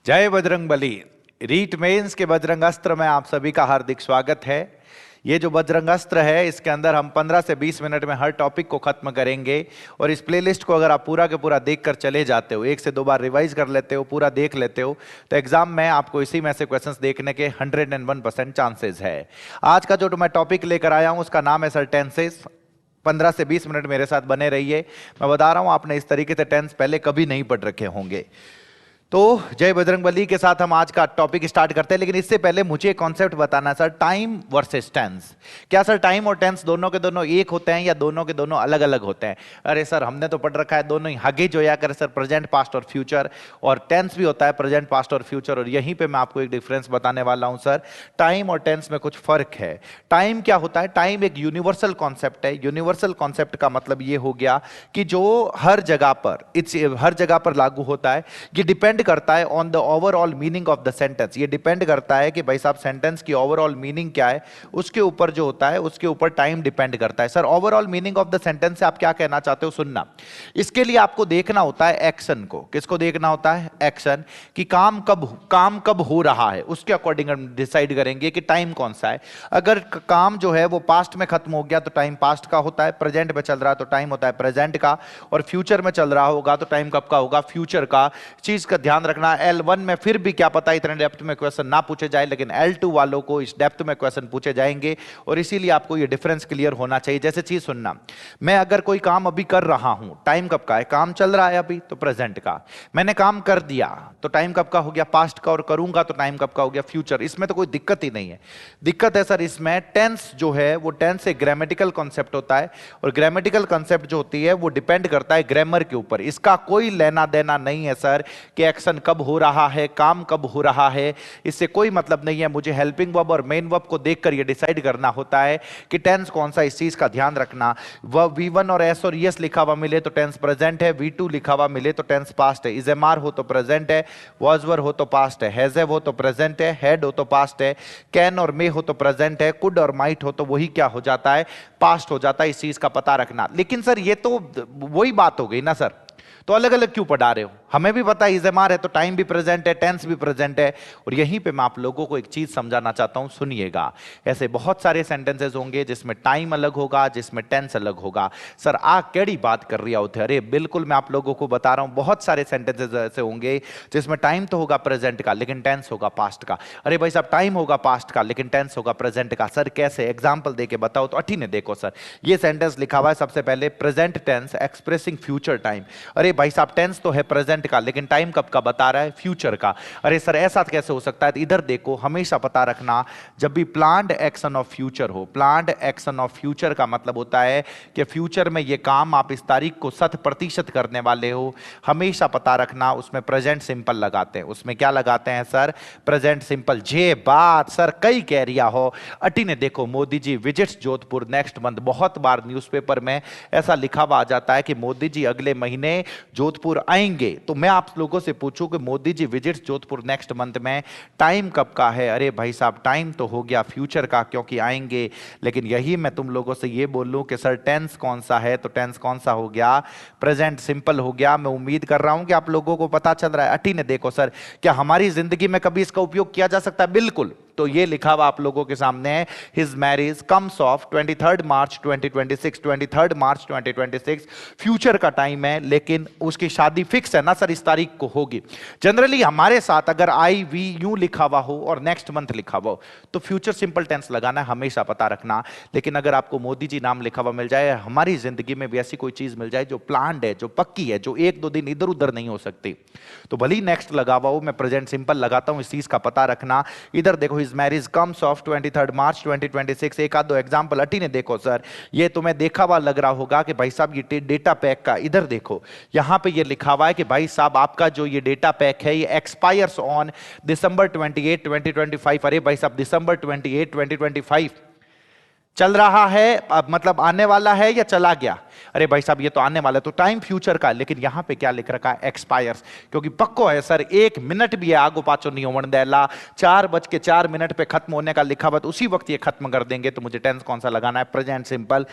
जय बजरंगबली। रीट मेंस के बजरंग अस्त्र में आप सभी का हार्दिक स्वागत है। ये जो बजरंग अस्त्र है इसके अंदर हम 15 से 20 मिनट में हर टॉपिक को खत्म करेंगे और इस प्लेलिस्ट को अगर आप पूरा के पूरा देखकर चले जाते हो, एक से दो बार रिवाइज कर लेते हो, पूरा देख लेते हो, तो एग्जाम में आपको इसी में से क्वेश्चंस देखने के 101% चांसेस है। आज का जो मैं टॉपिक लेकर आया हूं उसका नाम है सर टेंसेस। 15 से 20 मिनट मेरे साथ बने रहिए। मैं बता रहा हूं आपने इस तरीके से टेंस पहले कभी नहीं पढ़ रखे होंगे। तो जय बजरंगबली के साथ हम आज का टॉपिक स्टार्ट करते हैं, लेकिन इससे पहले मुझे एक कॉन्सेप्ट बताना है सर, टाइम वर्सेस टेंस। क्या सर टाइम और टेंस दोनों के दोनों एक होते हैं या दोनों के दोनों अलग अलग होते हैं? अरे सर हमने तो पढ़ रखा है दोनों ही हगे जो या कर सर, प्रेजेंट पास्ट और फ्यूचर, और टेंस भी होता है प्रेजेंट पास्ट और फ्यूचर। और यहीं पे मैं आपको एक डिफरेंस बताने वाला हूं सर, टाइम और टेंस में कुछ फर्क है। टाइम क्या होता है? टाइम एक यूनिवर्सल कॉन्सेप्ट है। यूनिवर्सल कॉन्सेप्ट का मतलब ये हो गया कि जो हर जगह पर लागू होता है। ये डिपेंड करता है on the overall meaning of the sentence. ये डिपेंड करता है कि भाई साहब सेंटेंस की ओवरऑल मीनिंग क्या है, उसके ऊपर जो होता है उसके ऊपर टाइम डिपेंड करता है। Sir overall meaning of the sentence से आप क्या कहना चाहते हो, सुनना। इसके लिए आपको देखना होता है एक्शन को। किसको देखना होता है? एक्शन। कि काम कब हो रहा है, उसके अकॉर्डिंग हम डिसाइड करेंगे कि टाइम कौन सा है। अगर काम जो है वो पास्ट में खत्म हो गया तो टाइम पास्ट का होता है, प्रेजेंट में चल रहा है तो टाइम होता है प्रेजेंट का, और फ्यूचर में चल रहा होगा तो टाइम कब का होगा? फ्यूचर का। चीज का ध्यान रखना। L1 में फिर भी क्या पता इतने डेप्थ में क्वेश्चन ना पूछे जाए, लेकिन L2 वालों को इस डेप्थ में क्वेश्चन पूछे जाएंगे, और इसीलिए आपको ये डिफरेंस क्लियर होना चाहिए। जैसे चीज सुनना, मैं अगर कोई काम अभी कर रहा हूं, टाइम कब का है? काम चल रहा है अभी तो प्रेजेंट का। मैंने काम कर दिया तो टाइम कब का हो गया? पास्ट का। और करूंगा तो टाइम कब का हो गया? फ्यूचर। इसमें तो कोई दिक्कत ही नहीं है। दिक्कत है सर इसमें टेंस जो है वो टेंस एक ग्रामेटिकल कॉन्सेप्ट होता है, और ग्रामेटिकल कॉन्सेप्ट जो होती है वो डिपेंड करता है ग्रामर के ऊपर। इसका कोई लेना देना नहीं है सर कि एक्शन कब हो रहा है, काम कब हो रहा है, इससे कोई मतलब नहीं है। मुझे हेल्पिंग वर्ब और मेन वर्ब को देखकर यह डिसाइड करना होता है कि टेंस कौन सा। इस चीज का ध्यान रखना। V1 और S और यस लिखा हुआ मिले तो टेंस प्रेजेंट है, V2 लिखा हुआ मिले तो टेंस पास्ट है। इज एम आर हो तो प्रेजेंट है, वॉज वर हो तो पास्ट है, हैज हैव हो तो प्रेजेंट है, हैड हो तो पास्ट है, कैन और मे हो तो प्रेजेंट है, कुड और माइट हो तो वही क्या हो जाता है? पास्ट हो जाता है। इस चीज का पता रखना। लेकिन सर ये तो वही बात हो गई ना सर, तो अलग अलग क्यों पढ़ा रहे हो? हमें भी पता है इज एम आर है तो टाइम भी प्रेजेंट है, टेंस भी प्रेजेंट है। और यहीं पे मैं आप लोगों को एक चीज समझाना चाहता हूं, सुनिएगा। ऐसे बहुत सारे सेंटेंसेस होंगे जिसमें टाइम अलग होगा, जिसमें टेंस अलग होगा। सर आ केड़ी बात कर रही होते? अरे बिल्कुल मैं आप लोगों को बता रहा हूं, बहुत सारे सेंटेंसेस ऐसे होंगे जिसमें टाइम तो होगा प्रेजेंट का लेकिन टेंस होगा पास्ट का। अरे भाई साहब टाइम होगा पास्ट का लेकिन टेंस होगा प्रेजेंट का। सर कैसे? एग्जाम्पल देके बताओ तो। अठी ने देखो सर, ये सेंटेंस लिखा हुआ है सबसे पहले, present tense expressing future time. अरे भाई साहब टेंस तो है प्रेजेंट का लेकिन टाइम कब का बता रहा है? फ्यूचर का। अरे सर ऐसा कैसे हो सकता है? तो इधर देखो, हमेशा पता रखना जब भी प्लान्ड एक्शन ऑफ फ्यूचर हो, प्लान्ड एक्शन ऑफ फ्यूचर का मतलब होता है कि फ्यूचर में ये काम आप इस तारीख को 100% करने वाले हो। हमेशा पता रखना उसमें प्रेजेंट सिंपल लगाते हैं। उसमें क्या लगाते हैं सर? Present simple. जे बात सर कई कह रिया हो। अटी ने देखो, मोदी जी विजिट्स जोधपुर नेक्स्ट मंथ। बहुत बार न्यूज़पेपर में ऐसा लिखा हुआ आ जाता है कि मोदी जी अगले महीने जोधपुर आएंगे। तो मैं आप लोगों से पूछूं कि Modi ji visits Jodhpur next month में, टाइम कब का है? अरे भाई साहब टाइम तो हो गया फ्यूचर का क्योंकि आएंगे। लेकिन यही मैं तुम लोगों से ये बोल लूं कि सर टेंस कौन सा है, तो टेंस कौन सा हो गया? प्रेजेंट सिंपल हो गया। मैं उम्मीद कर रहा हूं कि आप लोगों को पता चल रहा है। अटी ने देखो सर, क्या हमारी जिंदगी में कभी इसका उपयोग किया जा सकता है? बिल्कुल। तो ये लिखा हुआ आप लोगों के सामने है, his marriage comes of 23 March 2026। 23 March 2026 future का टाइम है, लेकिन उसकी शादी फिक्स है ना सर, इस तारीख को होगी। जनरली हमारे साथ अगर आई वी यूं लिखा हुआ हो और नेक्स्ट मंथ लिखा हुआ हो तो फ्यूचर सिंपल टेंस लगाना है, हमेशा पता रखना। लेकिन अगर आपको मोदी जी नाम लिखा हुआ मिल जाए, हमारी जिंदगी में भी ऐसी कोई चीज मिल जाए जो प्लान्ड है, जो पक्की है, जो एक दो दिन इधर उधर नहीं हो सकती, तो भले ही नेक्स्ट लगा हुआ हो, मैं प्रेजेंट सिंपल लगाता हूं। इस चीज का पता रखना। इधर देखो, हिज मैरिज कम्स ऑफ 23 मार्च 2026। एक आध दो एग्जांपल अटी ने देखो सर, ये तुम्हें देखा हुआ लग रहा होगा कि भाई साहब ये डेटा पैक का, इधर देखो यहां पे ये लिखा हुआ है कि भाई साहब आपका जो ये डेटा पैक है ये एक्सपायर्स ऑन दिसंबर 28 2025। अरे भाई साहब दिसंबर 28 2025 चल रहा है, अब मतलब आने वाला है या चला गया? अरे भाई साहब ये तो आने वाला है, तो टाइम फ्यूचर का। लेकिन यहां पे क्या लिख रखा है? एक्सपायर्स। क्योंकि पक्को है सर, एक मिनट भी आगो पाचो नहीं होने देला। 4:04 पे खत्म होने का लिखा हुआ, तो उसी वक्त ये खत्म कर देंगे। तो मुझे टेंस कौन सा लगाना है? Present simple.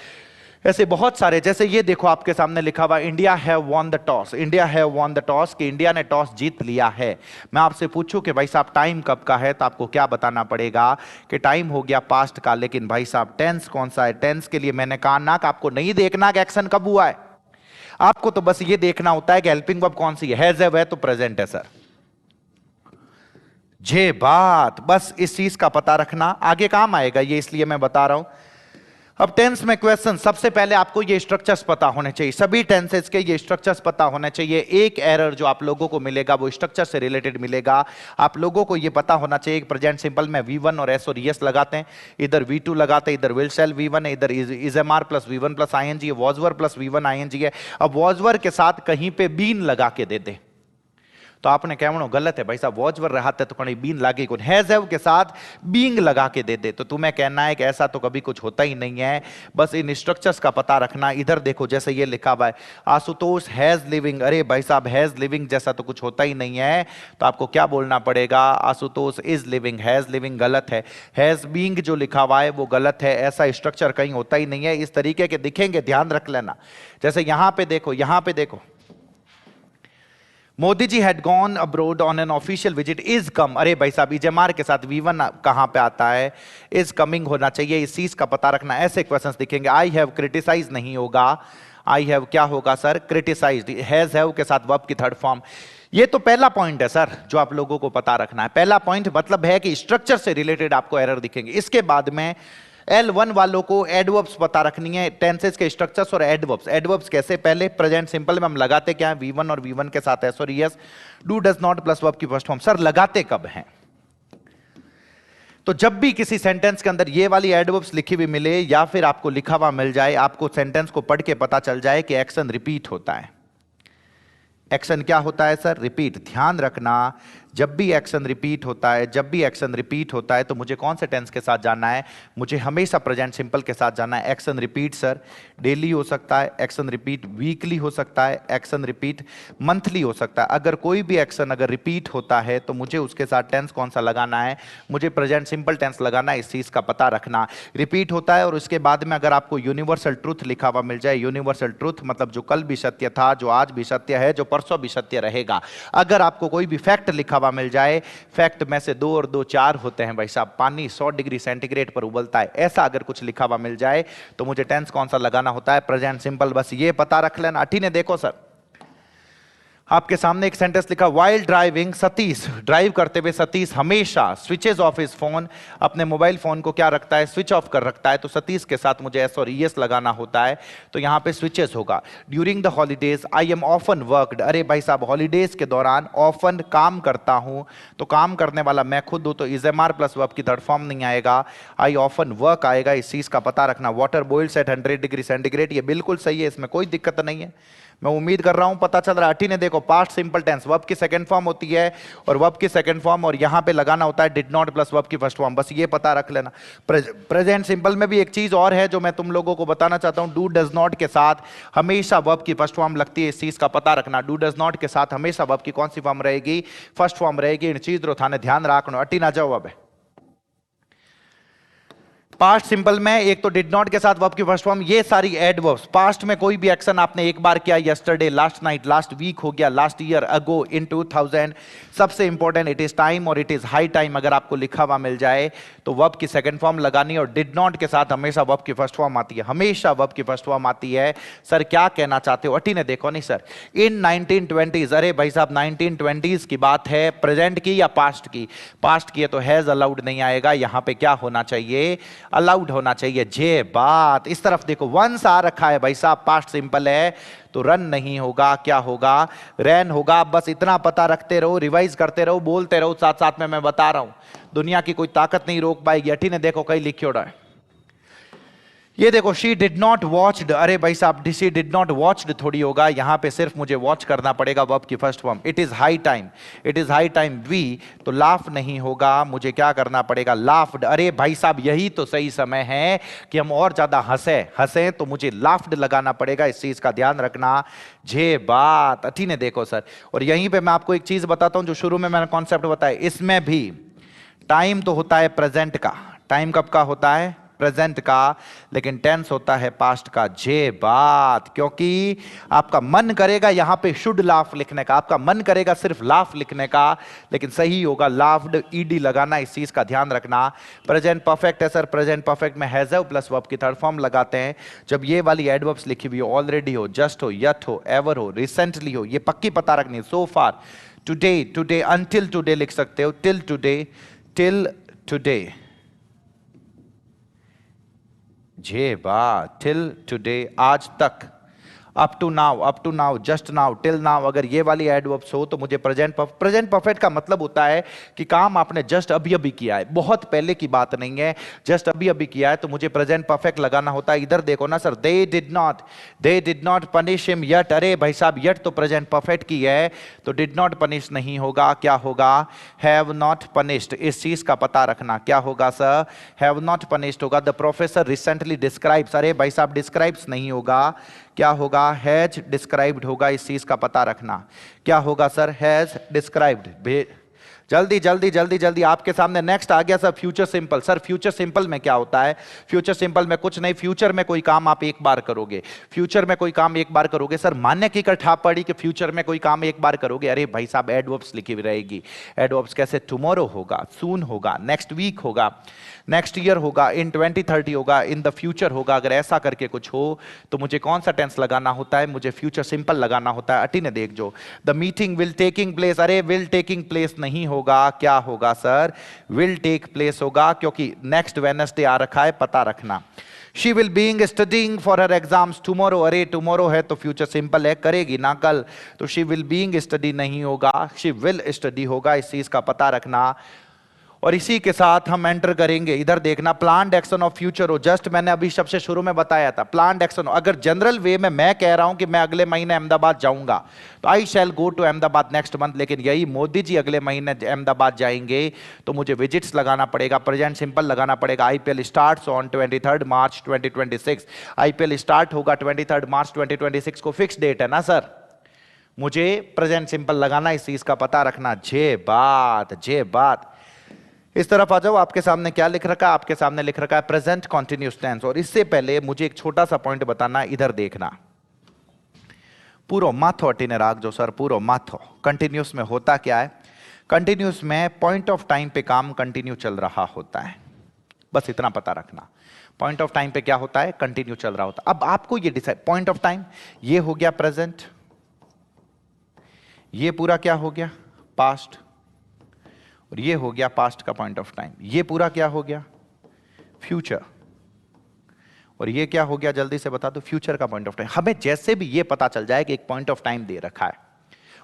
ऐसे बहुत सारे, जैसे ये देखो आपके सामने लिखा हुआ India have won the toss, India have won the toss, कि इंडिया ने टॉस जीत लिया है। मैं आपसे पूछूं कि भाई साहब टाइम कब का है, तो आपको क्या बताना पड़ेगा कि टाइम हो गया पास्ट का। लेकिन भाई साहब टेंस कौन सा है? टेंस के लिए मैंने कहा ना कि आपको नहीं देखना कि एक्शन कब हुआ है, आपको तो बस ये देखना होता है कि हेल्पिंग वर्ब कौन सी है। हैज है तो प्रेजेंट है सर। जे बात, बस इस चीज का पता रखना, आगे काम आएगा ये, इसलिए मैं बता रहा हूं। अब टेंस में क्वेश्चन, सबसे पहले आपको ये स्ट्रक्चर्स पता होने चाहिए, सभी टेंसेस के ये स्ट्रक्चर्स पता होने चाहिए। एक एरर जो आप लोगों को मिलेगा वो स्ट्रक्चर से रिलेटेड मिलेगा। आप लोगों को ये पता होना चाहिए कि प्रेजेंट सिंपल में V1 और S और ES लगाते हैं, इधर V2 लगाते हैं, इधर विल शेल V1 है, इधर is am are plus V1 plus ING है, was were plus V1 ING है। अब वॉज वर के साथ कहीं पे बीन लगा के दे दे तो आपने कहना गलत है भाई साहब, वॉज वर रहते तो कहीं बीन लागे कौन, हैज हैव के साथ बींग लगा के दे दे, तो तुम्हें कहना है कि ऐसा तो कभी कुछ होता ही नहीं है। बस इन स्ट्रक्चर्स का पता रखना। इधर देखो जैसे ये लिखा हुआ है आशुतोष हैज लिविंग, अरे भाई साहब हैज लिविंग जैसा तो कुछ होता ही नहीं है, तो आपको क्या बोलना पड़ेगा, Ashutosh is living, has living गलत है, हैज बीइंग जो लिखा हुआ है वो गलत है, ऐसा स्ट्रक्चर कहीं होता ही नहीं है। इस तरीके के दिखेंगे, ध्यान रख लेना। जैसे यहां पे देखो, यहां पे देखो, Modi ji had gone abroad on an official visit, is come, अरे भाई साहब इजमार के साथ V1 कहां पे आता है, इज कमिंग होना चाहिए, इस चीज का पता रखना। ऐसे क्वेश्चंस दिखेंगे। आई हैव क्रिटिसाइज नहीं होगा, आई हैव क्या होगा सर, क्रिटिसाइज्ड। हैज हैव के साथ वर्ब की थर्ड फॉर्म। ये तो पहला पॉइंट है सर जो आप लोगों को पता रखना है। पहला पॉइंट मतलब है कि स्ट्रक्चर से रिलेटेड आपको एरर दिखेंगे। इसके बाद में L1 वालों को एडवर्ब्स पता रखनी है, टेंसेस के स्ट्रक्चर्स और एडवर्ब्स। एडवर्ब्स कैसे, पहले प्रेजेंट सिंपल में हम लगाते क्या है, V1 और V1 के साथ S और ES, do does not plus verb की फर्स्ट फॉर्म। सर लगाते कब हैं? तो जब भी किसी सेंटेंस के अंदर ये वाली एडवर्ब्स लिखी हुई मिले या फिर आपको लिखा हुआ मिल जाए, आपको सेंटेंस को पढ़ के पता चल जाए कि एक्शन रिपीट होता है। एक्शन क्या होता है सर, रिपीट। ध्यान रखना, जब भी एक्शन रिपीट होता है, जब भी एक्शन रिपीट होता है तो मुझे कौन से टेंस के साथ जाना है, मुझे हमेशा प्रेजेंट सिंपल के साथ जाना है। एक्शन रिपीट सर डेली हो सकता है, एक्शन रिपीट वीकली हो सकता है, एक्शन रिपीट मंथली हो सकता है। अगर कोई भी एक्शन अगर रिपीट होता है तो मुझे उसके साथ टेंस कौन सा लगाना है, मुझे प्रेजेंट सिंपल टेंस लगाना है। इस चीज का पता रखना। रिपीट होता है और उसके बाद में अगर आपको यूनिवर्सल ट्रूथ लिखा हुआ मिल जाए, यूनिवर्सल ट्रूथ मतलब जो कल भी सत्य था, जो आज भी सत्य है, जो परसों भी सत्य रहेगा। अगर आपको कोई भी फैक्ट लिखा हुआ मिल जाए, फैक्ट में से 2 और 2 4 होते हैं भाई साहब, पानी 100 डिग्री सेंटीग्रेड पर उबलता है, ऐसा अगर कुछ लिखा हुआ मिल जाए तो मुझे टेंस कौन सा लगाना होता है, प्रेजेंट सिंपल। बस ये पता रख लेना। अठी ने देखो सर आपके सामने एक सेंटेंस लिखा, वाइल ड्राइविंग सतीश, ड्राइव करते हुए सतीश हमेशा स्विचेज ऑफ हिज फोन, अपने मोबाइल फोन को क्या रखता है, स्विच ऑफ कर रखता है। तो सतीश के साथ मुझे एस और ईएस लगाना होता है, तो यहां पे स्विचेस होगा। During the holidays I am often worked, अरे भाई साहब हॉलीडेज के दौरान ऑफन काम करता हूं, तो काम करने वाला मैं खुद हूं, तो is am are plus verb की थर्ड फॉर्म नहीं आएगा, आई ऑफन वर्क आएगा। इस चीज का पता रखना। Water boils at 100 degree centigrade, ये बिल्कुल सही है, इसमें कोई दिक्कत नहीं है। मैं उम्मीद कर रहा हूं पता चल रहा है। अठी ने देखो, पास्ट सिंपल टेंस वर्ब की सेकंड फॉर्म होती है और वर्ब की सेकंड फॉर्म, और यहां पे लगाना होता है डिड नॉट प्लस वर्ब की फर्स्ट फॉर्म। बस ये पता रख लेना। प्रेजेंट सिंपल में भी एक चीज और है जो मैं तुम लोगों को बताना चाहता हूं, डू डज नॉट के साथ हमेशा वर्ब की फर्स्ट फॉर्म लगती है। इस चीज का पता रखना। डू डज नॉट के साथ हमेशा वर्ब की कौन सी फॉर्म रहेगी, फर्स्ट फॉर्म रहेगी। इन चीज रो थाने ध्यान रखना। अटी ना जाओ। अब पास्ट सिंपल में एक तो डिड नॉट के साथ वर्ब की फर्स्ट फॉर्म, ये सारी एडवर्ब्स। पास्ट में कोई भी एक्शन आपने एक बार किया, yesterday, last night, last week हो गया, लास्ट ईयर, अगो, इन 2000। सबसे इंपॉर्टेंट इट इज टाइम और इट इज हाई टाइम अगर आपको लिखा हुआ मिल जाए तो वर्ब की सेकंड फॉर्म लगानी, और डिड नॉट के साथ हमेशा वर्ब की फर्स्ट फॉर्म आती है, हमेशा वर्ब की फर्स्ट फॉर्म आती है। सर क्या कहना चाहते हो? अटी ने देखो नहीं सर, इन 1920s, अरे भाई साहब 1920s की बात है, प्रेजेंट की या पास्ट की? पास्ट की है तो हैज अलाउड नहीं आएगा, यहां पे क्या होना चाहिए, अलाउड होना चाहिए। जे बात। इस तरफ देखो वंस आ रखा है भाई साहब, पास्ट सिंपल है तो रन नहीं होगा, क्या होगा, रैन होगा। बस इतना पता रखते रहो, रिवाइज करते रहो, बोलते रहो, साथ साथ में मैं बता रहा हूं दुनिया की कोई ताकत नहीं रोक पाएगी। अठी ने देखो कहीं लिखियो रहा है, ये देखो शी डिड नॉट वॉच्ड, अरे भाई साहब शी डिड नॉट वॉच्ड थोड़ी होगा, यहां पे सिर्फ मुझे वॉच करना पड़ेगा वर्ब की first form. It is high time, it is high time we, तो लाफ नहीं होगा, मुझे क्या करना पड़ेगा, लाफ्ड। अरे भाई साहब यही तो सही समय है कि हम और ज्यादा हंसे तो मुझे लाफ्ड लगाना पड़ेगा। इस चीज का ध्यान रखना। जे बात। अठी ने देखो सर, और यहीं पे मैं आपको एक चीज बताता हूं जो शुरू में मैंने कॉन्सेप्ट बताया, इसमें भी टाइम तो होता है प्रेजेंट का। टाइम कब का होता है? प्रेजेंट का, लेकिन टेंस होता है पास्ट का। जे बात, क्योंकि आपका मन करेगा यहां पे शुड लाफ लिखने का, आपका मन करेगा सिर्फ लाफ लिखने का, लेकिन सही होगा लाफ्ड, ईडी लगाना, इस चीज का ध्यान रखना। प्रेजेंट परफेक्ट है सर, प्रेजेंट परफेक्ट में हैज हैव प्लस वर्ब की थर्ड फॉर्म लगाते हैं जब ये वाली एडवर्ब्स लिखी हुई हो, ऑलरेडी हो, जस्ट हो, यट हो, एवर हो, रिसेंटली हो, ये पक्की पता रखनी है। So far, today, today, until today लिख सकते हो, टिल टुडे, टिल टुडे। जे बात, टिल टुडे, आज तक, up to now, just now, till now. अगर ये वाली एडवर्ब्स हो तो मुझे प्रेजेंट परफेक्ट का मतलब होता है कि काम आपने जस्ट अभी अभी किया है, बहुत पहले की बात नहीं है, जस्ट अभी अभी किया है, तो मुझे प्रेजेंट परफेक्ट लगाना होता है। इधर देखो ना sir, they did not punish him yet. अरे भाई साहब, यट तो प्रेजेंट परफेक्ट की है, तो डिड नॉट पनिश नहीं होगा, क्या होगा, हैव नॉट पनिश्ड। इस चीज का पता रखना, क्या होगा सर, हैव नॉट पनिश्ड होगा। द प्रोफेसर रिसेंटली डिस्क्राइब्स, अरे भाई साहब डिस्क्राइब्स नहीं होगा, क्या होगा, हैज डिस्क्राइब्ड होगा। इस चीज का पता रखना, क्या होगा सर, हैज डिस्क्राइब्ड। जल्दी जल्दी जल्दी जल्दी, आपके सामने नेक्स्ट आ गया sir future simple. Sir future simple में क्या होता है, फ्यूचर सिंपल में कुछ नहीं, फ्यूचर में कोई काम आप एक बार करोगे, फ्यूचर में कोई काम एक बार करोगे। सर मान्य की कठा पड़ी कि फ्यूचर में कोई काम एक बार करोगे, अरे भाई साहब एडवर्ब्स लिखी हुई रहेगी। एडवर्ब्स कैसे, टुमारो होगा, सून होगा, नेक्स्ट वीक होगा, नेक्स्ट ईयर होगा, इन 2030 होगा, इन द फ्यूचर होगा। अगर ऐसा करके कुछ हो तो मुझे कौन सा टेंस लगाना होता है, मुझे फ्यूचर सिंपल लगाना होता है। अटी ने देख जो, the meeting will taking place, अरे विल टेकिंग प्लेस नहीं होगा, क्या होगा सर, विल टेक प्लेस होगा, क्योंकि नेक्स्ट वेडनेसडे आ रखा है, पता रखना। She will being studying for her exams tomorrow, अरे टुमारो है तो फ्यूचर सिंपल है, करेगी ना कल, तो शी विल बीइंग स्टडी नहीं होगा, शी विल स्टडी होगा। इस चीज का पता रखना। और इसी के साथ हम एंटर करेंगे, इधर देखना, प्लान्ड एक्शन ऑफ फ्यूचर हो, जस्ट मैंने अभी सबसे शुरू में बताया था प्लान्ड एक्शन। अगर जनरल वे में मैं कह रहा हूं कि मैं अगले महीने अहमदाबाद जाऊंगा, तो I shall go to Ahmedabad next month, लेकिन यही मोदी जी अगले महीने अहमदाबाद जाएंगे, तो मुझे विजिट्स लगाना पड़ेगा, प्रेजेंट सिंपल लगाना पड़ेगा। IPL starts on 23 March 2026, IPL start होगा 23 मार्च 2026 को, फिक्स डेट है ना सर, मुझे प्रेजेंट सिंपल लगाना, इस चीज का पता रखना। जे बात, जे बात। इस तरफ आ जाओ, आपके सामने क्या लिख रखा है, आपके सामने लिख रखा है प्रेजेंट कॉन्टिन्यूस टेंस। और इससे पहले मुझे एक छोटा सा पॉइंट बताना, इधर देखना, पूरो माथो अटीने राग जो सर, पूरो माथो। कंटिन्यूस में होता क्या है, कंटिन्यूस में पॉइंट ऑफ टाइम पे काम कंटिन्यू चल रहा होता है, बस इतना पता रखना। पॉइंट ऑफ टाइम पे क्या होता है, कंटिन्यू चल रहा होता है। अब आपको ये डिसाइड, पॉइंट ऑफ टाइम ये हो गया प्रेजेंट, ये पूरा क्या हो गया, पास्ट, और ये हो गया पास्ट का पॉइंट ऑफ टाइम, ये पूरा क्या हो गया, फ्यूचर, और ये क्या हो गया, जल्दी से बता दो, फ्यूचर का पॉइंट ऑफ टाइम। हमें जैसे भी ये पता चल जाए कि एक पॉइंट ऑफ टाइम दे रखा है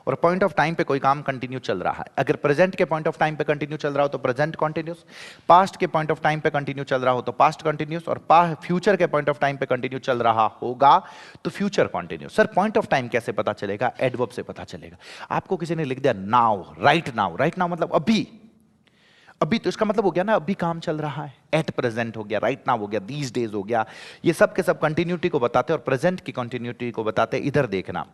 और पॉइंट ऑफ टाइम पे कोई काम कंटिन्यू चल रहा है। अगर प्रेजेंट के पॉइंट ऑफ टाइम पे कंटिन्यू चल रहा हो तो प्रेजेंट कंटिन्यूस, पास्ट के पॉइंट ऑफ टाइम पे कंटिन्यू चल रहा हो तो पास्ट कंटिन्यूस, और फ्यूचर के पॉइंट ऑफ टाइम पे कंटिन्यू चल रहा होगा तो future continuous. Sir point of time कैसे पता चलेगा, एडवर्ब से पता चलेगा। आपको किसी ने लिख दिया now, right now, right now मतलब अभी, अभी तो इसका मतलब हो गया ना अभी काम चल रहा है, एट प्रेजेंट हो गया, राइट नाउ हो गया, दीज डेज हो गया। ये सब के सब कंटिन्यूटी को बताते हैं और प्रेजेंट की कंटिन्यूटी को बताते हैं। इधर देखना,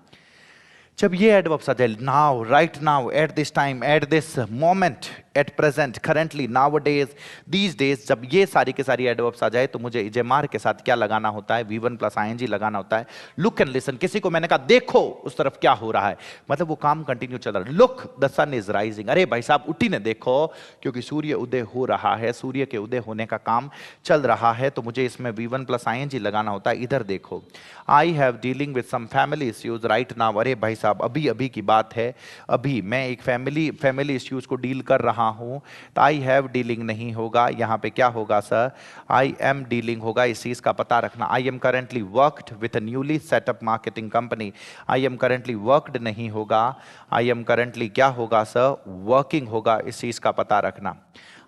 जब ये एडवर्ब्स आ जाए, now, right now, eight this time, at this moment, at present, currently, now days, these days, जब ये सारी के सारी एडवर्ब्स आ जाए तो मुझे इजेमार के साथ क्या लगाना होता है, V1 प्लस ING लगाना होता है। लुक एंड लिसन, किसी को मैंने कहा देखो उस तरफ क्या हो रहा है, मतलब वो काम कंटिन्यू चल रहा है। Look the sun is rising, अरे भाई साहब उठी ने देखो, क्योंकि सूर्य उदय हो रहा है, सूर्य के उदय होने का काम चल रहा है, तो मुझे इसमें V1 प्लस ING लगाना होता है। इधर देखो, I have dealing with some family issues right now, अरे भाई साहब अभी अभी की बात है, अभी मैं एक फैमिली इश्यूज को डील कर रहा हूं, तो आई हैव डीलिंग नहीं होगा, यहां पे क्या होगा सर, आई एम डीलिंग होगा। इस चीज का पता रखना। I am currently worked with a newly setup marketing company, I am currently worked नहीं होगा, आई एम करेंटली क्या होगा सर, वर्किंग होगा। इस चीज का पता रखना।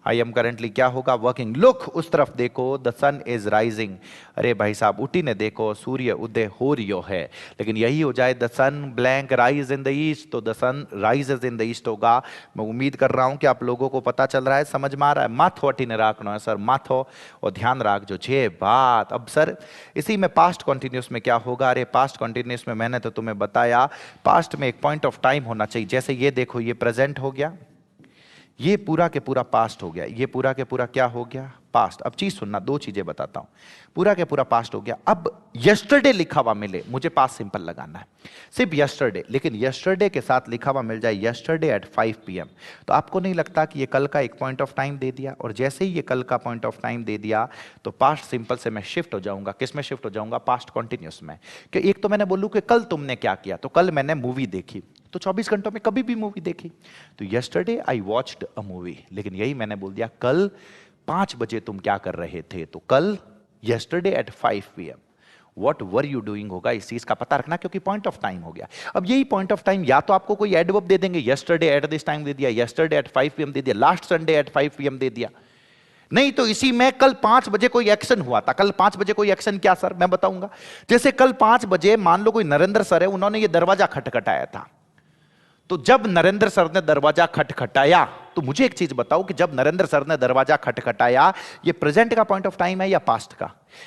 आई एम करेंटली क्या होगा, वर्किंग। लुक उस तरफ देखो, द सन इज राइजिंग, अरे भाई साहब उठी ने देखो, सूर्य उदय हो रियो है, लेकिन यही हो जाए the sun blank rise in the east, तो the sun rises in the east होगा। मैं उम्मीद कर रहा हूं कि आप लोगों को पता चल रहा है, समझ में आ रहा है। माथो अटी ने राखना है सर, माथो, और ध्यान राख जो जे बात। अब सर इसी में पास्ट कंटिन्यूस में क्या होगा, अरे पास्ट कंटिन्यूस में मैंने तो तुम्हें बताया, पास्ट में एक पॉइंट ऑफ टाइम होना चाहिए। जैसे ये देखो, ये प्रेजेंट हो गया, ये पूरा के पूरा पास्ट हो गया, ये पूरा के पूरा क्या हो गया, पास्ट। अब चीज सुनना, दो चीजें बताता हूं। पूरा के पूरा पास्ट हो गया, अब यस्टरडे लिखा हुआ मिले, मुझे पास्ट सिंपल लगाना है, सिर्फ यस्टरडे, लेकिन यस्टरडे के साथ लिखा हुआ मिल जाए यस्टरडे एट 5 PM, तो आपको नहीं लगता कि ये कल का एक पॉइंट ऑफ टाइम दे दिया, और जैसे ही ये कल का पॉइंट ऑफ टाइम दे दिया तो पास्ट सिंपल से मैं शिफ्ट हो जाऊंगा, किस में शिफ्ट हो जाऊंगा? पास्ट कॉन्टिन्यूस में। कि एक तो मैंने बोलूं कि कल तुमने क्या किया, तो कल मैंने मूवी देखी, तो 24 घंटों में कभी भी मूवी देखी, तो yesterday I watched a movie. लेकिन यही मैंने बोल दिया कल 5 बजे तुम क्या कर रहे थे, तो कल yesterday at 5 PM what were you doing होगा, इस चीज का पता रखना, क्योंकि पॉइंट ऑफ टाइम हो गया। अब यही पॉइंट ऑफ टाइम या तो आपको कोई एडवर्ब दे देंगे, यस्टरडे एट दिस टाइम दे दिया, यस्टरडे एट 5 PM दे दिया, लास्ट संडे एट 5 PM दे दिया, नहीं तो इसी में कल 5 बजे कोई एक्शन हुआ था। कल 5 बजे कोई एक्शन क्या सर, मैं बताऊंगा। जैसे कल 5 बजे मान लो कोई नरेंद्र सर है, उन्होंने ये दरवाजा खटखटाया था, तो जब नरेंद्र सर ने दरवाजा खटखटाया, तो मुझे एक चीज बताओ कि जब नरेंद्र सर ने दरवाजा खटखटाया, ये प्रेजेंट का पॉइंट ऑफ टाइम है या पास्ट का?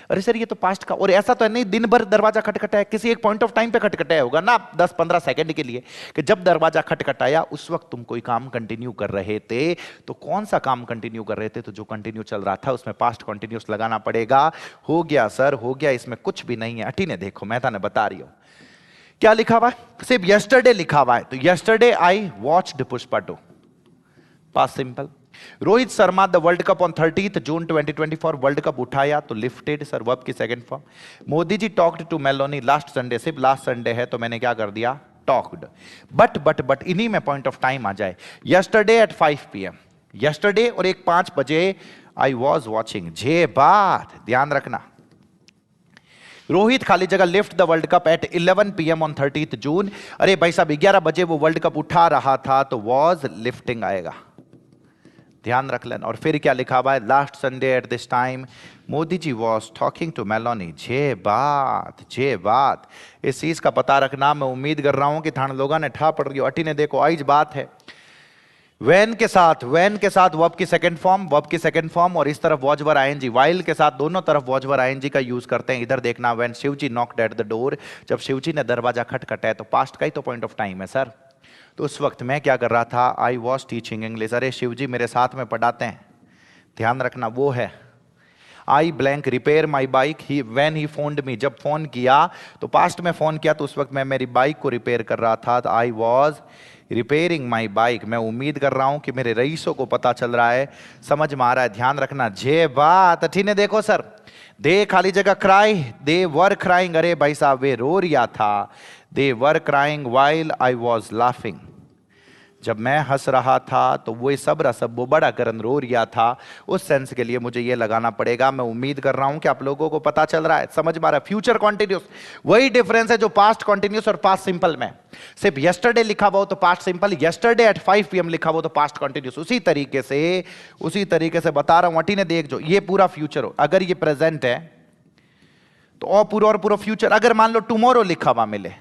अरे सर ये तो पास्ट का, और ऐसा तो है नहीं दिन भर दरवाजा खटखटाया, किसी एक पॉइंट ऑफ टाइम पे खटखटाया होगा ना, 10-15 सेकंड के लिए, कि जब दरवाजा खटखटाया उस वक्त तुम कोई काम कंटिन्यू कर रहे थे, तो कौन सा काम कंटिन्यू कर रहे थे? तो जो कंटिन्यू चल रहा था उसमें पास्ट कंटिन्यूस लगाना पड़ेगा। हो गया सर, हो गया, इसमें कुछ भी नहीं है। अटी ने देखो, मैं था बता रही हूं क्या लिखा हुआ है, सिर्फ यस्टरडे लिखा हुआ है, तो yesterday I watched Pushpa 2, past simple. Rohit Sharma the world cup on 30 June 2024, world cup उठाया तो लिफ्टेड, सर वर्ब की second form. Modi ji talked to Meloni last Sunday, सिर्फ लास्ट संडे है तो मैंने क्या कर दिया, टॉक्ड। बट इन्हीं में पॉइंट ऑफ टाइम आ जाए, यस्टरडे एट 5 PM, यस्टरडे और एक 5 बजे आई वॉज वॉचिंग, जे बात ध्यान रखना। रोहित खाली जगह lift the world cup at 11 PM on 30 June, अरे भाई साहब 11 बजे वो वर्ल्ड कप उठा रहा था, तो वॉज लिफ्टिंग आएगा, ध्यान रख लेना। और फिर क्या लिखा हुआ है, last Sunday at this time Modi ji was talking to Meloni, जे बात, जे बात, इस चीज का पता रखना। मैं उम्मीद कर रहा हूं कि थान लोगों ने ठा पड़ रही हो। अटी ने देखो आइज बात है, वैन के साथ वर्ब की सेकंड फॉर्म, और इस तरफ वॉज वर आईएनजी, वाइल के साथ दोनों तरफ वॉज वर आईएनजी का यूज करते हैं। इधर देखना, when Shivji knocked at the door, जब शिवजी ने दरवाजा खटखटाया, तो पास्ट का ही तो पॉइंट ऑफ टाइम है सर। तो उस वक्त मैं क्या कर रहा था, आई वॉज टीचिंग इंग्लिश, अरे शिवजी मेरे साथ में पढ़ाते हैं, ध्यान रखना वो है। I blank repair my bike, he when he phoned me, जब फोन किया तो पास्ट में फोन किया, तो उस वक्त मैं मेरी बाइक को रिपेयर कर रहा था, I was repairing my bike. मैं उम्मीद कर रहा हूं कि मेरे रईसों को पता चल रहा है, समझ में आ रहा है, ध्यान रखना। जे बात, ठीक है, देखो सर, दे खाली जगह क्राई, दे वर क्राइंग, अरे भाई साहब वे रो रिया था, they were crying while I was laughing, जब मैं हंस रहा था तो वो सब रसब वो बड़ा करन रो रिया था। उस सेंस के लिए मुझे ये लगाना पड़ेगा। मैं उम्मीद कर रहा हूं कि आप लोगों को पता चल रहा है, समझ में आ रहा है। फ्यूचर कॉन्टिन्यूस, वही डिफरेंस है जो पास्ट कॉन्टिन्यूस और पास्ट सिंपल में। सिर्फ यस्टरडे लिखा हुआ हो तो past simple, yesterday at 5 PM लिखा हुआ तो पास्ट कॉन्टिन्यूस। उसी तरीके से बता रहा हूं। अटी ने देख, जो ये पूरा फ्यूचर हो, अगर ये प्रेजेंट है तो और पूरा फ्यूचर। अगर मान लो टुमारो लिखा हुआ मिले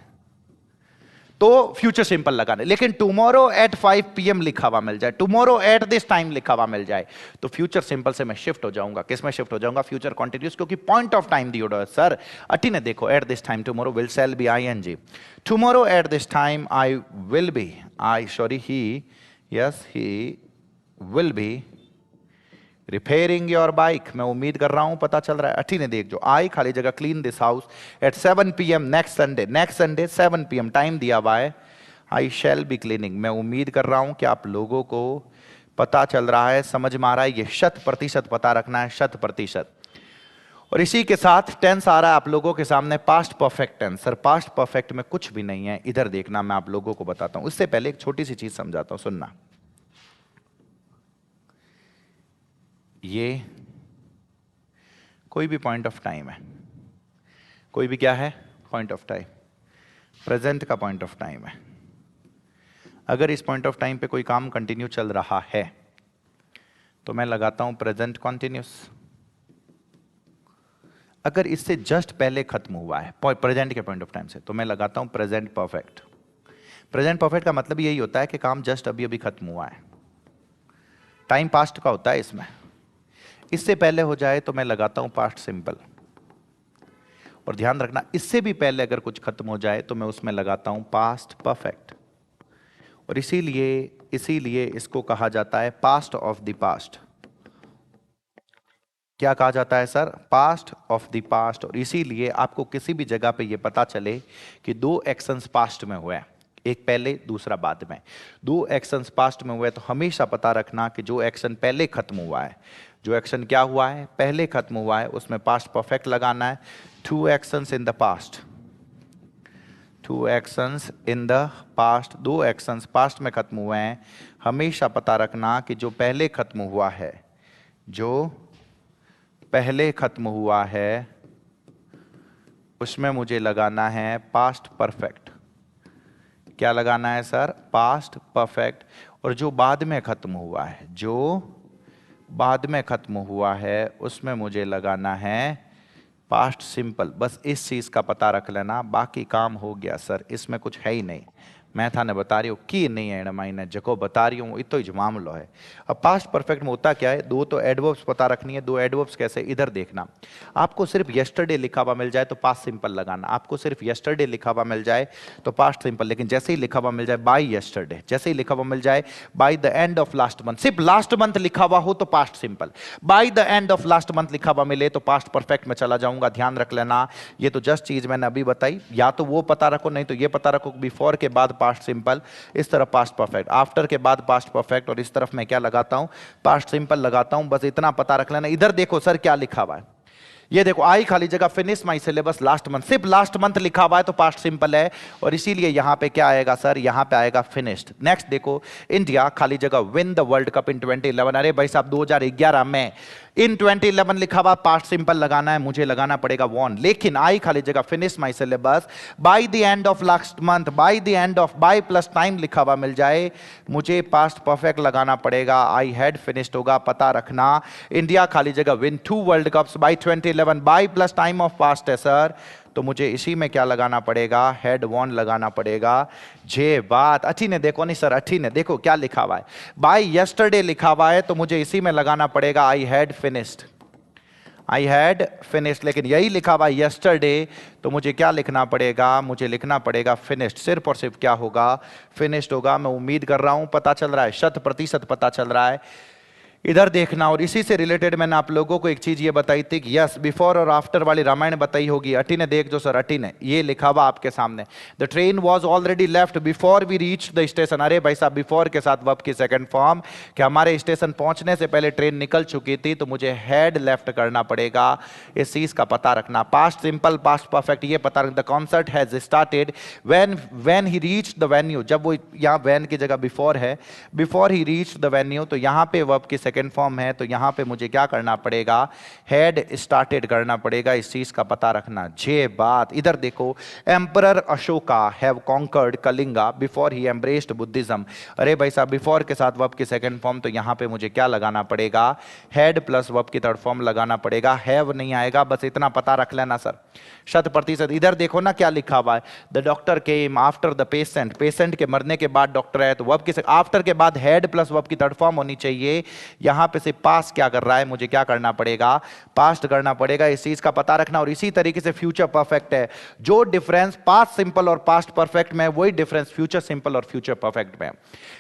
तो फ्यूचर सिंपल लगाने, लेकिन टुमारो एट 5 PM लिखा हुआ मिल जाए, टुमारो एट दिस टाइम लिखा हुआ मिल जाए, तो फ्यूचर सिंपल से मैं शिफ्ट हो जाऊंगा, किस में शिफ्ट हो जाऊंगा, फ्यूचर कॉन्टिन्यूस, क्योंकि पॉइंट ऑफ टाइम दिया है सर। अटी ने देखो, at this time tomorrow will shall be ING, tomorrow at this time I will be, he will be repairing your bike. मैं उम्मीद कर रहा हूं पता चल रहा है। अठी ने देख, जो आई खाली जगह clean this house at 7 PM next Sunday 7 PM time दिया हुआ है, आई शैल बी क्लीनिंग। मैं उम्मीद कर रहा हूं कि आप लोगों को पता चल रहा है, समझ में आ रहा है। ये 100% पता रखना है, 100%। और इसी के साथ टेंस आ रहा है आप लोगों के सामने, past perfect tense. Sir past perfect में कुछ भी नहीं है, इधर देखना, मैं आप लोगों को बताता हूं। उससे पहले एक छोटी सी चीज समझाता हूं, सुनना। ये कोई भी पॉइंट ऑफ टाइम है, कोई भी क्या है, पॉइंट ऑफ टाइम, प्रेजेंट का पॉइंट ऑफ टाइम है। अगर इस पॉइंट ऑफ टाइम पे कोई काम कंटिन्यू चल रहा है तो मैं लगाता हूं प्रेजेंट कॉन्टिन्यूस। अगर इससे जस्ट पहले खत्म हुआ है प्रेजेंट के पॉइंट ऑफ टाइम से, तो मैं लगाता हूं प्रेजेंट परफेक्ट। प्रेजेंट परफेक्ट का मतलब यही होता है कि काम जस्ट अभी अभी खत्म हुआ है, टाइम पास्ट का होता है इसमें। इससे पहले हो जाए तो मैं लगाता हूं पास्ट सिंपल। और ध्यान रखना, इससे भी पहले अगर कुछ खत्म हो जाए तो मैं उसमें लगाता हूं पास्ट परफेक्ट। और इसीलिए इसको कहा जाता है पास्ट ऑफ द पास्ट। क्या कहा जाता है sir? Past of the past. और इसीलिए आपको किसी भी जगह पे ये पता चले कि दो एक्शंस पास्ट में हुए हैं, एक पहले दूसरा बाद में, दो एक्शंस पास्ट में हुए, तो हमेशा पता रखना कि जो एक्शन पहले खत्म हुआ है, जो एक्शन क्या हुआ है पहले खत्म हुआ है, उसमें पास्ट परफेक्ट लगाना है। Two actions in the past, two actions in the past, दो एक्शंस पास्ट में खत्म हुए हैं, हमेशा पता रखना कि जो पहले खत्म हुआ है, जो पहले खत्म हुआ है, उसमें मुझे लगाना है पास्ट परफेक्ट। क्या लगाना है सर? Past perfect. और जो बाद में खत्म हुआ है, जो बाद में खत्म हुआ है, उसमें मुझे लगाना है पास्ट सिंपल। बस इस चीज का पता रख लेना, बाकी काम हो गया सर, इसमें कुछ है ही नहीं। मैं थाने बता रही हूँ कि नहीं है मायने जको बता रही हूँ इतो ही मामलो है। अब पास्ट परफेक्ट में होता क्या है, दो तो एडवर्ब्स पता रखनी है। दो एडवर्ब्स कैसे? इधर देखना, आपको सिर्फ यस्टरडे लिखा हुआ मिल जाए तो पास्ट सिंपल लगाना, आपको सिर्फ यस्टरडे लिखा हुआ मिल जाए तो पास्ट सिंपल। लेकिन जैसे ही लिखा हुआ मिल जाए बाय यस्टरडे, जैसे ही लिखा हुआ मिल जाए bye the end of last month, सिर्फ लास्ट मंथ लिखा हुआ हो तो past simple, bye the end of last month लिखा हुआ मिले तो पास्ट परफेक्ट में चला जाऊंगा। ध्यान रख लेना, ये तो जस्ट चीज मैंने अभी बताई, या तो वो पता रखो नहीं तो ये पता रखो, बिफोर के बाद पास्ट सिंपल, इस तरफ पास्ट परफेक्ट, आफ्टर के बाद पास्ट परफेक्ट, और इस तरफ मैं क्या लगाता हूं? पास्ट सिंपल लगाता हूं। बस इतना पता रख लेना। इधर देखो सर क्या लिखा हुआ है, ये देखो, आई खाली जगह finish my syllabus last month, सिर्फ लास्ट मंथ लिखा हुआ है तो पास्ट सिंपल है, और इसीलिए यहां पे क्या आएगा सर? यहां पे आएगा फिनिश्ड। नेक्स्ट देखो, इंडिया खाली जगह विन द वर्ल्ड कप इन 2011। अरे भाई साहब 2011 में, इन 2011 लिखा हुआ, पास्ट सिंपल लगाना है, मुझे लगाना पड़ेगा वॉन। लेकिन आई खाली जगह finish my syllabus by the end of last month, by the end of, by plus time लिखा हुआ मिल जाए, मुझे पास्ट परफेक्ट लगाना पड़ेगा, आई हैड फिनिश्ड होगा। पता रखना, इंडिया खाली जगह win 2 world cups by 2011, by plus time of past है सर, तो मुझे इसी में क्या लगाना पड़ेगा? हैड वॉन लगाना पड़ेगा। जे बात अच्छी ने देखो नहीं सर, अच्छी ने देखो क्या लिखा हुआ है, बाय यस्टरडे लिखा हुआ है तो मुझे इसी में लगाना पड़ेगा I had finished, I had finished. लेकिन यही लिखा हुआ यस्टरडे तो मुझे क्या लिखना पड़ेगा? मुझे लिखना पड़ेगा फिनिश्ड। सिर्फ और सिर्फ क्या होगा? फिनिश्ड होगा। मैं उम्मीद कर रहा हूं पता चल रहा है, 100% पता चल रहा है। इधर देखना, और इसी से रिलेटेड मैंने आप लोगों को एक चीज ये बताई थी कि यस बिफोर और आफ्टर वाली रामायण बताई होगी। अटी ने देख जो सर, अटी ने ये लिखा हुआ आपके सामने, the train was already left before we reach the station. अरे भाई साहब, बिफोर के साथ वर्ब की सेकंड फॉर्म, कि हमारे स्टेशन पहुंचने से पहले ट्रेन निकल चुकी थी, तो मुझे हैड लेफ्ट करना पड़ेगा। इस चीज का पता रखना। पास्ट सिंपल, पास्ट परफेक्ट, ये पता रखना। The concert has started when he reach the venue, जब वो यहाँ वैन की जगह बिफोर है, before he reach the venue, तो यहाँ पे वर्ब की सेकंड फॉर्म है, तो यहां पे मुझे क्या करना पड़ेगा? हैड स्टार्टेड करना पड़ेगा। इस चीज का पता रखना। जे बात, इधर देखो, emperor Ashoka have conquered Kalinga before he embraced Buddhism. अरे भाई साहब, बिफोर के साथ वर्ब की सेकंड फॉर्म, तो यहां पे मुझे क्या लगाना पड़ेगा? हैड प्लस वर्ब की थर्ड फॉर्म लगाना पड़ेगा। हैव नहीं आएगा, बस इतना पता रख लेना सर, 100%। इधर देखो ना क्या लिखा हुआ है, the doctor came after the patient, patient के मरने के बाद डॉक्टर है, तो वर्ब की आफ्टर के बाद हैड प्लस वर्ब की थर्ड फॉर्म होनी चाहिए। यहां पे से पास क्या कर रहा है, मुझे क्या करना पड़ेगा? पास्ट करना पड़ेगा। इस चीज का पता रखना। और इसी तरीके से फ्यूचर परफेक्ट है, जो डिफरेंस पास्ट सिंपल और पास्ट परफेक्ट में, वही डिफरेंस फ्यूचर सिंपल और फ्यूचर परफेक्ट में।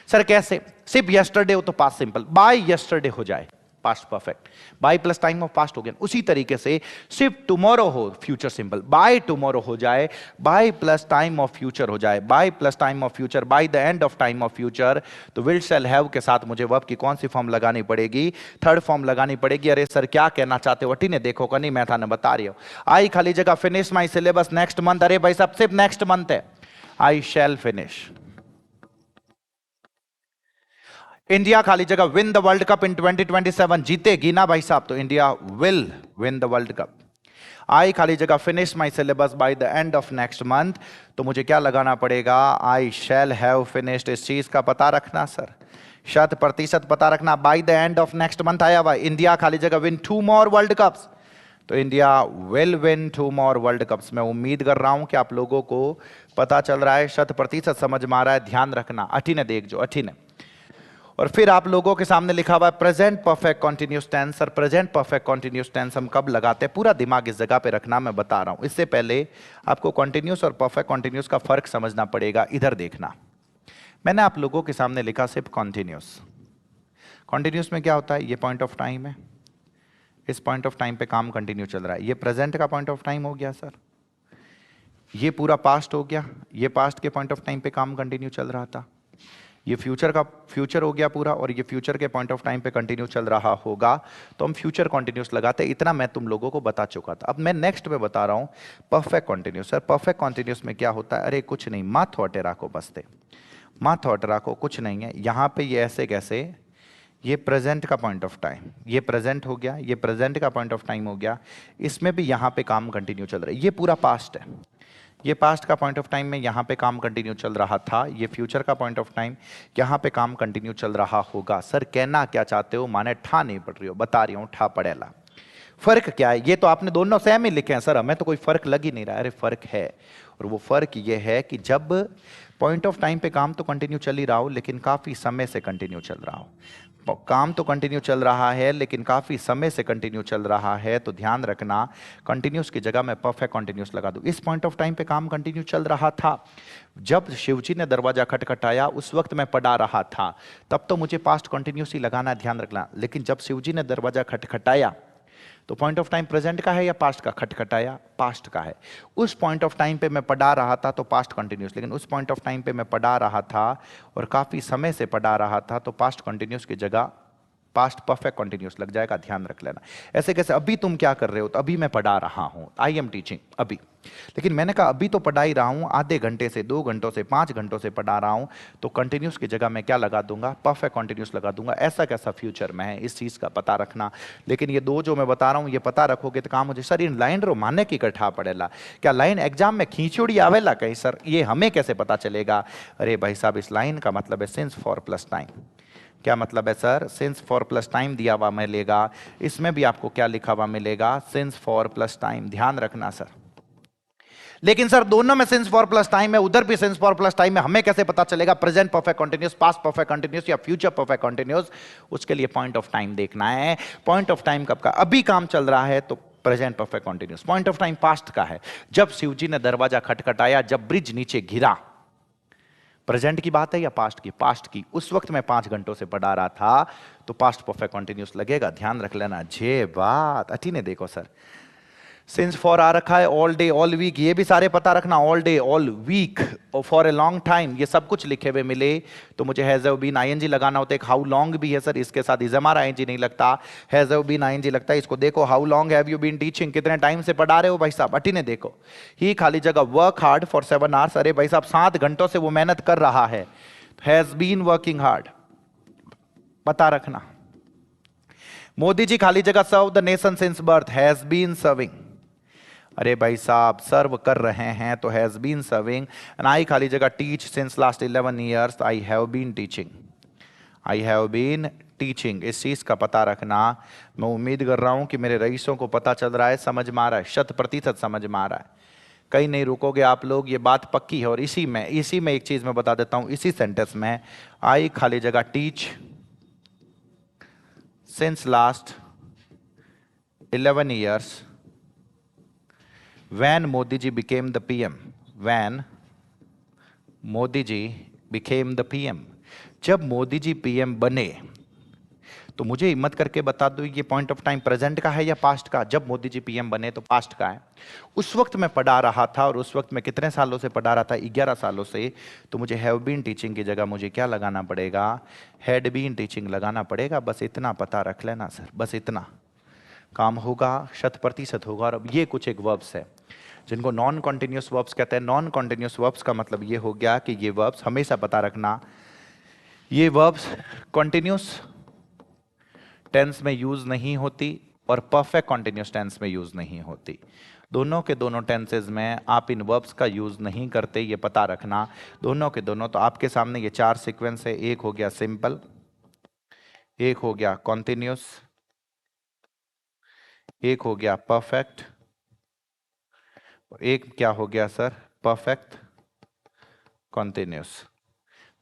सर कैसे? सिर्फ यस्टरडे हो तो पास्ट सिंपल, बाय यस्टरडे हो जाए past perfect, by plus time of past हो गया। उसी तरीके से सिर्फ टुमारो हो फ्यूचर सिंपल, बाय टुमारो हो जाए, by plus time of future हो जाए, by plus time of future, by the end of time of future, तो विल शैल हैव के साथ मुझे वर्ब की कौन सी फॉर्म लगानी पड़ेगी? थर्ड फॉर्म लगानी पड़ेगी। अरे सर क्या कहना चाहते हो? अटी ने देखो का नहीं, मैं था ना बता रही हूं। आई खाली जगह finish my syllabus next month. अरे भाई साहब सिर्फ नेक्स्ट मंथ है, आई शैल फिनिश। इंडिया खाली जगह win the world cup in 2027, जीतेगी ना भाई साहब, तो India will win the world cup. I खाली जगह finish my syllabus by the end of next month, तो मुझे क्या लगाना पड़ेगा? I shall have finished. इस चीज का पता रखना सर, 100% पता रखना। By the end of next month आया हुआ। इंडिया खाली जगह विन 2 more वर्ल्ड कप्स, तो India will win 2 more world cups. मैं उम्मीद कर रहा हूं कि आप लोगों को पता चल रहा है, 100% समझ में आ रहा है। ध्यान रखना, अठी ने देख जो, अठी ने। और फिर आप लोगों के सामने लिखा हुआ है present perfect continuous tense. Sir present perfect continuous tense हम कब लगाते हैं? पूरा दिमाग इस जगह पे रखना, मैं बता रहा हूं। इससे पहले आपको कॉन्टिन्यूस और परफेक्ट कॉन्टिन्यूस का फर्क समझना पड़ेगा। इधर देखना, मैंने आप लोगों के सामने लिखा सिर्फ कॉन्टिन्यूस। कॉन्टिन्यूस में क्या होता है? ये पॉइंट ऑफ टाइम है, इस पॉइंट ऑफ टाइम पे काम कंटिन्यू चल रहा है। ये प्रेजेंट का पॉइंट ऑफ टाइम हो गया सर, ये पूरा पास्ट हो गया, ये पास्ट के पॉइंट ऑफ टाइम पे काम कंटिन्यू चल रहा था, ये फ्यूचर का फ्यूचर हो गया पूरा, और ये फ्यूचर के पॉइंट ऑफ टाइम पे कंटिन्यू चल रहा होगा, तो हम फ्यूचर कॉन्टिन्यूस लगाते। इतना मैं तुम लोगों को बता चुका था। अब मैं नेक्स्ट में बता रहा हूं perfect continuous. Sir perfect continuous में क्या होता है? अरे कुछ नहीं, माथ वटेरा को बसते, माथ वटेरा को कुछ नहीं है। यहां पे ये ऐसे कैसे, ये प्रेजेंट का पॉइंट ऑफ टाइम, ये प्रेजेंट हो गया, ये प्रेजेंट का पॉइंट ऑफ टाइम हो गया, इसमें भी यहां पे काम कंटिन्यू चल रहा है। ये पूरा पास्ट है, ये पास्ट का पॉइंट ऑफ टाइम में यहाँ पे काम कंटिन्यू चल रहा था, ये फ्यूचर का पॉइंट ऑफ टाइम यहाँ पे काम कंटिन्यू चल रहा होगा। सर कहना क्या चाहते हो? माने ठा नहीं पड़ रही हो, बता रही हूँ ठा पड़ेला। फर्क क्या है? ये तो आपने दोनों सेम ही लिखे हैं सर, हमें तो कोई फर्क लग ही नहीं रहा। अरे फर्क है, और वो फर्क ये है कि जब पॉइंट ऑफ टाइम पे काम तो कंटिन्यू चल ही रहा हो, लेकिन काफी समय से कंटिन्यू चल रहा हो। काम तो कंटिन्यू चल रहा है लेकिन काफी समय से कंटिन्यू चल रहा है, तो ध्यान रखना कंटिन्यूस की जगह मैं परफेक्ट कंटिन्यूस लगा दूं। इस पॉइंट ऑफ टाइम पे काम कंटिन्यू चल रहा था, जब शिवजी ने दरवाजा खटखटाया उस वक्त मैं पढ़ा रहा था, तब तो मुझे पास्ट कंटिन्यूस ही लगाना, ध्यान रखना। लेकिन जब शिवजी ने दरवाजा खटखटाया तो पॉइंट ऑफ टाइम प्रेजेंट का है या पास्ट का? खटखटाया पास्ट का है। उस पॉइंट ऑफ टाइम पे मैं पढ़ा रहा था तो पास्ट कंटिन्यूस, लेकिन उस पॉइंट ऑफ टाइम पे मैं पढ़ा रहा था और काफी समय से पढ़ा रहा था, तो पास्ट कंटिन्यूस की जगह पास्ट परफेक्ट कंटिन्यूस लग जाएगा, ध्यान रख लेना। ऐसे कैसे? अभी तुम क्या कर रहे हो? तो अभी मैं पढ़ा रहा हूं, आई एम टीचिंग अभी, लेकिन मैंने कहा अभी तो पढ़ा ही रहा हूं, आधे घंटे से, 2 घंटों से, 5 घंटों से पढ़ा रहा हूं, तो कंटिन्यूस की जगह मैं क्या लगा दूंगा? परफेक्ट कंटिन्यूस लगा दूंगा। ऐसा कैसा फ्यूचर में है, इस चीज का पता रखना। लेकिन ये दो जो मैं बता रहा हूं ये पता रखोगे तो काम हो जाए। सर इन लाइन रो माने की कठा पड़ेला, क्या लाइन एग्जाम में खींचोड़ी आवेला कहीं? सर ये हमें कैसे पता चलेगा? अरे भाई साहब, इस लाइन का मतलब है सिंस फॉर प्लस टाइम। क्या मतलब है sir? Since for plus time दिया हुआ मिलेगा, इसमें भी आपको क्या लिखा हुआ मिलेगा? सिंस फॉर प्लस टाइम, ध्यान रखना सर। लेकिन सर दोनों में सिंस फॉर प्लस टाइम है, उधर भी सिंस फॉर प्लस टाइम है, हमें कैसे पता चलेगा present perfect continuous, past perfect continuous या फ्यूचर परफेक्ट कंटिन्यूस? उसके लिए पॉइंट ऑफ टाइम देखना है। पॉइंट ऑफ टाइम कब का? अभी काम चल रहा है तो present perfect continuous. Point of time past का है, जब शिवजी ने दरवाजा खटखटाया, जब ब्रिज नीचे गिरा। प्रेजेंट की बात है या पास्ट की? पास्ट की। उस वक्त मैं 5 घंटों से पढ़ा रहा था, तो पास्ट परफेक्ट कंटिन्यूस लगेगा, ध्यान रख लेना। जे बात अटी ने देखो सर, सिंस फॉर आ रखा है, ऑल डे ऑल वीक, ये भी सारे पता रखना, ऑल डे ऑल वीक और फॉर ए लॉन्ग टाइम, ये सब कुछ लिखे हुए मिले तो मुझे हैज हैव बीन आईएनजी लगाना होता है। एक हाउ लॉन्ग भी है सर, इसके साथ इजमार आईएनजी नहीं लगता, हैज हैव बीन आईएनजी लगता है। इसको देखो, how long have you been teaching, कितने टाइम से पढ़ा रहे हो भाई साहब? अटी ने देखो, ही खाली जगह वर्क हार्ड फॉर 7 आवर्स, अरे भाई साहब 7 घंटों से वो मेहनत कर रहा है, हैज बीन वर्किंग हार्ड, पता रखना। मोदी जी खाली जगह serve the nation since birth, has been serving, अरे भाई साहब सर्व कर रहे हैं तो has been serving. And I खाली जगह teach since last 11 years, I have been teaching, I have been teaching. इस चीज का पता रखना। मैं उम्मीद कर रहा हूं कि मेरे रईसों को पता चल रहा है, समझ में आ रहा है, 100% समझ में आ रहा है। कहीं नहीं रुकोगे आप लोग, ये बात पक्की है। और इसी में एक चीज मैं बता देता हूं, इसी सेंटेंस में आई खाली जगह teach since last 11 years when Modi ji became the PM, when Modi ji became the PM, जब मोदी जी पीएम बने, तो मुझे हिम्मत करके बता दो ये पॉइंट ऑफ टाइम प्रेजेंट का है या पास्ट का? जब मोदी जी पीएम बने तो पास्ट का है। उस वक्त मैं पढ़ा रहा था, और उस वक्त मैं कितने सालों से पढ़ा रहा था? 11 सालों से। तो मुझे हैव बीन टीचिंग की जगह मुझे क्या लगाना पड़ेगा? हैड बीन टीचिंग लगाना पड़ेगा। बस इतना पता रख लेना सर, बस इतना काम होगा, 100% होगा। और अब ये कुछ एक वर्ब्स है जिनको नॉन कॉन्टिन्यूस वर्ब्स कहते हैं। नॉन कॉन्टिन्यूस वर्ब्स का मतलब ये हो गया कि ये वर्ब्स हमेशा पता रखना, ये वर्ब्स कॉन्टिन्यूस टेंस में यूज नहीं होती और परफेक्ट कॉन्टिन्यूस टेंस में यूज नहीं होती। दोनों के दोनों टेंसेज में आप इन वर्ब्स का यूज नहीं करते, ये पता रखना। दोनों के दोनों, तो आपके सामने ये 4 सीक्वेंस है। एक हो गया सिंपल, एक हो गया कॉन्टिन्यूस, एक हो गया परफेक्ट, एक क्या हो गया सर? Perfect continuous.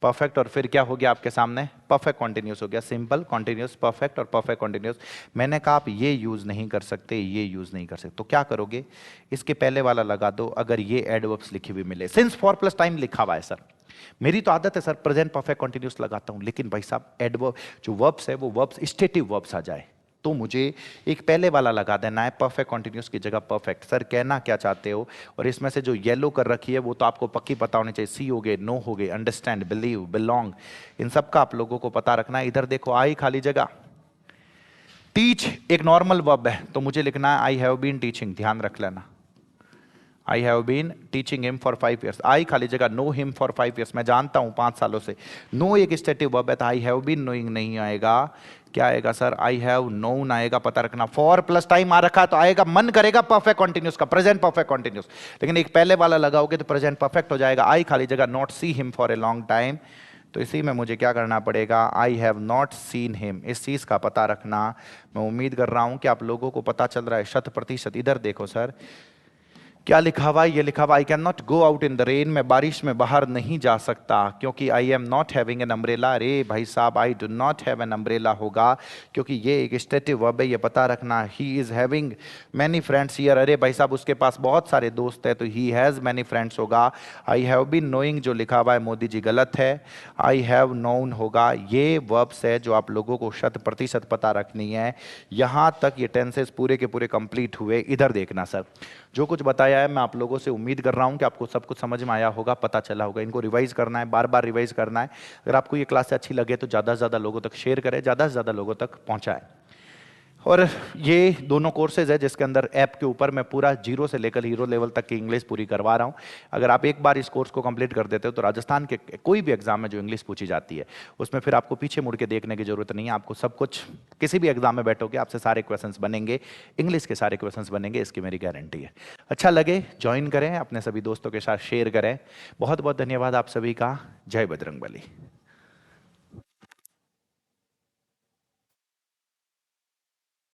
परफेक्ट और फिर क्या हो गया आपके सामने? परफेक्ट कॉन्टिन्यूस हो गया। सिंपल, कॉन्टिन्यूस, परफेक्ट और परफेक्ट कॉन्टिन्यूस। मैंने कहा आप ये यूज नहीं कर सकते, ये यूज नहीं कर सकते, तो क्या करोगे? इसके पहले वाला लगा दो। अगर ये एडवर्ब्स लिखी हुई मिले, सिंस फॉर प्लस टाइम लिखा हुआ है सर, मेरी तो आदत है सर प्रेजेंट परफेक्ट कॉन्टिन्यूस लगाता हूं, लेकिन भाई साहब एडवर्ब जो वर्ब्स है वो वर्ब्स स्टेटिव वर्ब्स आ जाए तो मुझे एक पहले वाला लगा देना है, परफेक्ट कंटिन्यूस की जगह परफेक्ट। सर कहना क्या चाहते हो? और इसमें से जो येलो कर रखी है वो तो आपको पक्की पता होनी चाहिए, सी हो गए, नो हो गए, अंडरस्टैंड, बिलीव, बिलोंग, इन सब का आप लोगों को पता रखना है। इधर देखो, आई खाली जगह, टीच एक नॉर्मल वर्ब है तो मुझे लिखना है आई हैव बीन टीचिंग, ध्यान रख लेना, I have been teaching him for 5 years. I खाली जगह, नो हिम फॉर 5 ईयर्स, मैं जानता हूं 5 सालों से। नो एक स्टेटिव वर्ब है तो आई हैव बीन नोइंग नहीं आएगा, क्या आएगा सर? आई हैव नोन आएगा, पता रखना। फॉर प्लस टाइम आ रखा है तो आएगा, मन करेगा परफेक्ट कंटिन्यूस का, प्रेजेंट परफेक्ट कंटिन्यूस, लेकिन एक पहले वाला लगाओगे तो प्रेजेंट परफेक्ट हो जाएगा। आई खाली जगह, not see him for a long time, तो इसी में मुझे क्या करना पड़ेगा? I have not seen him, इस चीज का पता रखना। मैं उम्मीद कर रहा हूं कि आप लोगों को पता चल रहा है 100%। इधर देखो सर, क्या लिखा हुआ है? ये लिखा हुआ I can not go out in the rain, मैं बारिश में बाहर नहीं जा सकता क्योंकि I am not having an umbrella. अरे भाई साहब, I do not have an umbrella होगा क्योंकि ये एक स्टेटिव वर्ब है, ये पता रखना। He is having many friends here, अरे भाई साहब उसके पास बहुत सारे दोस्त हैं तो ही हैज मैनी फ्रेंड्स होगा। आई हैव बीन नोइंग जो लिखा हुआ है मोदी जी गलत है, आई हैव नोन होगा। ये वर्ब्स है जो आप लोगों को 100% पता रखनी है। यहां तक ये टेंसेस पूरे के पूरे कंप्लीट हुए। इधर देखना सर, जो कुछ बताया है मैं आप लोगों से उम्मीद कर रहा हूं कि आपको सब कुछ समझ में आया होगा, पता चला होगा। इनको रिवाइज करना है, बार बार रिवाइज करना है। अगर आपको ये क्लास अच्छी लगे तो ज़्यादा से ज़्यादा लोगों तक शेयर करें, ज़्यादा से ज़्यादा लोगों तक पहुंचाएं। और ये दोनों कोर्सेज है जिसके अंदर ऐप के ऊपर मैं पूरा जीरो से लेकर हीरो लेवल तक की इंग्लिश पूरी करवा रहा हूँ। अगर आप एक बार इस कोर्स को कंप्लीट कर देते हो तो राजस्थान के कोई भी एग्जाम में जो इंग्लिश पूछी जाती है उसमें फिर आपको पीछे मुड़ के देखने की जरूरत नहीं है। आपको सब कुछ, किसी भी एग्जाम में बैठोगे आपसे सारे क्वेश्चंस बनेंगे, इंग्लिश के सारे क्वेश्चंस बनेंगे, इसकी मेरी गारंटी है। अच्छा लगे ज्वाइन करें, अपने सभी दोस्तों के साथ शेयर करें। बहुत बहुत धन्यवाद आप सभी का। जय बजरंगबली।